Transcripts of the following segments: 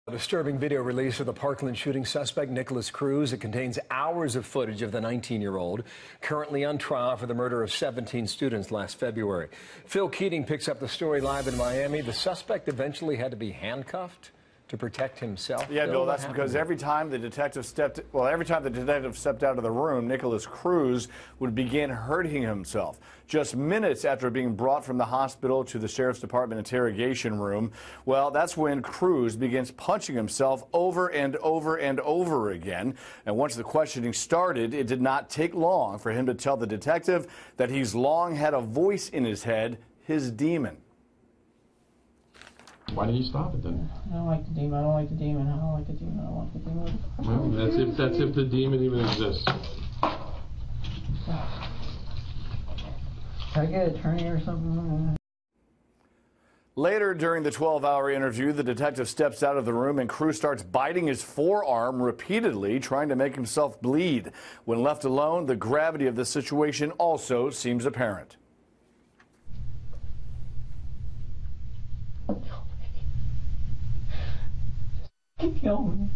A disturbing video release of the Parkland shooting suspect, Nikolas Cruz. It contains hours of footage of the 19-year-old, currently on trial for the murder of 17 students last February. Phil Keating picks up the story live in Miami. The suspect eventually had to be handcuffed to protect himself. Yeah, Bill, that's because every time the detective stepped out of the room, Nikolas Cruz would begin hurting himself. Just minutes after being brought from the hospital to the sheriff's department interrogation room, well, that's when Cruz begins punching himself over and over and over again. And once the questioning started, it did not take long for him to tell the detective that he's long had a voice in his head, his demon. Why did you stop it then? I don't like the demon, I don't like the demon, I don't like the demon, I don't like the demon. Well, that's if the demon even exists. Can I get an attorney or something? Later during the 12-hour interview, the detective steps out of the room and Cruz starts biting his forearm repeatedly, trying to make himself bleed. When left alone, the gravity of the situation also seems apparent. Kill me.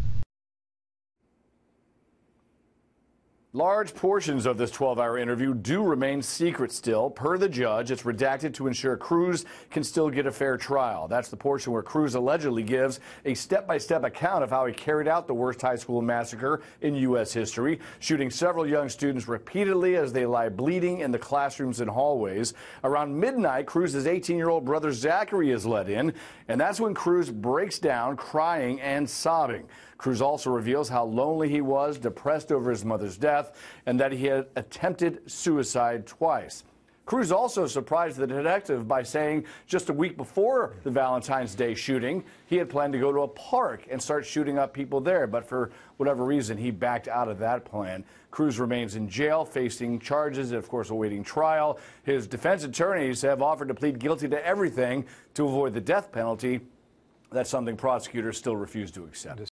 Large portions of this 12-hour interview do remain secret still. Per the judge, it's redacted to ensure Cruz can still get a fair trial. That's the portion where Cruz allegedly gives a step-by-step account of how he carried out the worst high school massacre in U.S. history, shooting several young students repeatedly as they lie bleeding in the classrooms and hallways. Around midnight, Cruz's 18-year-old brother Zachary is let in, and that's when Cruz breaks down, crying and sobbing. Cruz also reveals how lonely he was, depressed over his mother's death, and that he had attempted suicide twice. Cruz also surprised the detective by saying just a week before the Valentine's Day shooting, he had planned to go to a park and start shooting up people there, but for whatever reason, he backed out of that plan. Cruz remains in jail, facing charges and, of course, awaiting trial. His defense attorneys have offered to plead guilty to everything to avoid the death penalty. That's something prosecutors still refuse to accept.